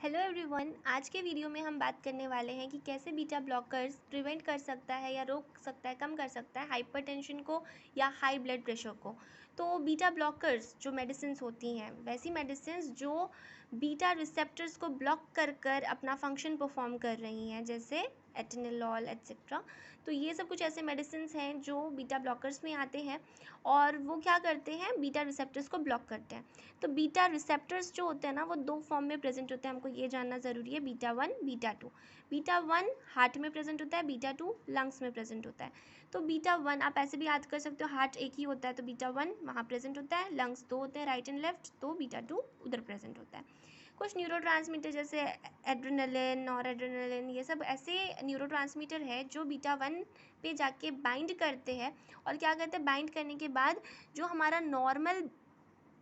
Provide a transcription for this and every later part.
Hello everyone, आज के video में हम बात करने वाले हैं कि कैसे बीटा ब्लॉकर्स प्रिवेंट कर सकता है या रोक सकता है, कम कर सकता है हाइपरटेंशन को या हाई ब्लड प्रेशर को। तो बीटा ब्लॉकर्स जो मेडिसिन्स होती हैं, वैसी मेडिसिन्स जो बीटा रिसेप्टर्स को ब्लॉक कर कर अपना फंक्शन परफॉर्म कर रही हैं, जैसे एटेनोल एट्सेट्रा। तो ये सब कुछ ऐसे मेडिसिन्स हैं जो बीटा ब्लॉकर्स में आते हैं और वो क्या करते हैं, बीटा रिसेप्टर्स को ब्लॉक करते हैं। तो बीटा रिसेप्टर्स जो होते हैं ना, वो दो फॉर्म में प्रेजेंट होते हैं, हमको ये जानना ज़रूरी है, बीटा 1 बीटा 2। बीटा 1 हार्ट में प्रेजेंट होता है, बीटा 2 लंग्स में प्रेजेंट होता है। तो बीटा 1 आप ऐसे भी याद कर सकते हो, हार्ट एक ही होता है तो बीटा 1 वहाँ प्रेजेंट होता है, लंग्स दो होते हैं राइट एंड लेफ्ट, तो बीटा 2 उधर प्रेजेंट होता है। कुछ न्यूरोट्रांसमीटर जैसे एड्रेनलिन, नॉरएड्रेनलिन, ये सब ऐसे न्यूरोट्रांसमीटर है जो बीटा 1 पे जाके बाइंड करते हैं और क्या करते हैं, बाइंड करने के बाद जो हमारा नॉर्मल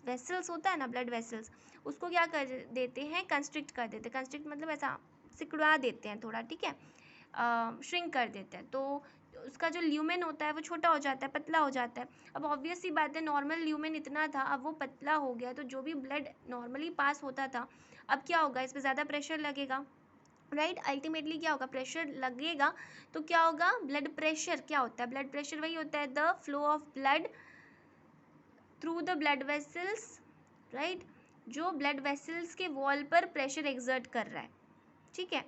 वेसल्स होता है ना, ब्लड वेसल्स, उसको क्या कर देते हैं, कंस्ट्रिक्ट कर देते हैं। कंस्ट्रिक्ट मतलब ऐसा सिकुड़ा देते हैं थोड़ा, ठीक है, श्रिंक कर देते हैं। तो उसका जो ल्यूमेन होता है वो छोटा हो जाता है, पतला हो जाता है। अब ऑब्वियस सी बात है, नॉर्मल ल्यूमेन इतना था, अब वो पतला हो गया, तो जो भी ब्लड नॉर्मली पास होता था, अब क्या होगा, इस पर ज़्यादा प्रेशर लगेगा, राइट। अल्टीमेटली क्या होगा, प्रेशर लगेगा तो क्या होगा, ब्लड प्रेशर क्या होता है, ब्लड प्रेशर वही होता है, the flow of blood through the blood vessels, right, जो ब्लड वेसल्स के वॉल पर प्रेशर एक्सर्ट कर रहा है, ठीक है।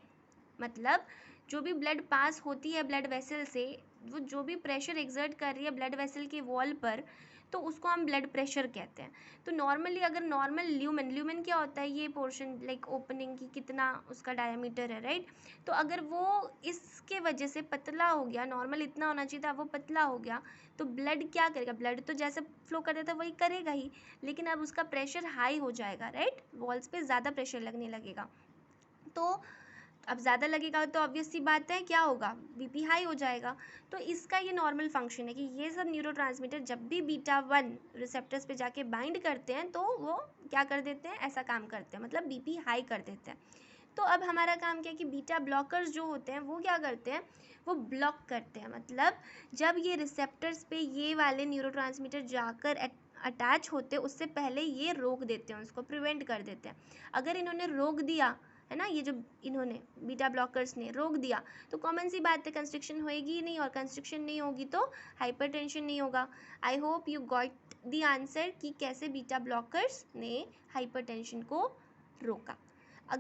मतलब जो भी ब्लड पास होती है ब्लड वेसल से, वो जो भी प्रेशर एक्सर्ट कर रही है ब्लड वेसल के वॉल पर, तो उसको हम ब्लड प्रेशर कहते हैं। तो नॉर्मली अगर नॉर्मल ल्यूमेन क्या होता है, ये पोर्शन लाइक ओपनिंग की कितना उसका डायमीटर है, राइट। तो अगर वो इसके वजह से पतला हो गया, नॉर्मल इतना होना चाहिए था, वो पतला हो गया, तो ब्लड क्या करेगा, ब्लड तो जैसे फ्लो कर देता है वही करेगा ही, लेकिन अब उसका प्रेशर हाई हो जाएगा, राइट, वॉल्स पे ज़्यादा प्रेशर लगने लगेगा। तो अब ज़्यादा लगेगा तो ऑब्वियस सी बात है, क्या होगा, बीपी हाई हो जाएगा। तो इसका ये नॉर्मल फंक्शन है कि ये सब न्यूरोट्रांसमीटर जब भी बीटा 1 रिसेप्टर्स पे जाके बाइंड करते हैं तो वो क्या कर देते हैं, ऐसा काम करते हैं, मतलब बीपी हाई कर देते हैं। तो अब हमारा काम क्या है कि बीटा ब्लॉकर्स जो होते हैं वो क्या करते हैं, वो ब्लॉक करते हैं। मतलब जब ये रिसेप्टर्स पे ये वाले न्यूरोट्रांसमीटर जाकर अटैच होते हैं, उससे पहले ये रोक देते हैं, उसको प्रिवेंट कर देते हैं। अगर इन्होंने रोक दिया है ना, ये जो इन्होंने बीटा ब्लॉकर्स ने रोक दिया, तो कॉमन सी बात है, कंस्ट्रिक्शन होएगी ही नहीं, और कंस्ट्रिक्शन नहीं होगी तो हाइपरटेंशन नहीं होगा। I hope you got the answer कि कैसे बीटा ब्लॉकर्स ने हाइपरटेंशन को रोका।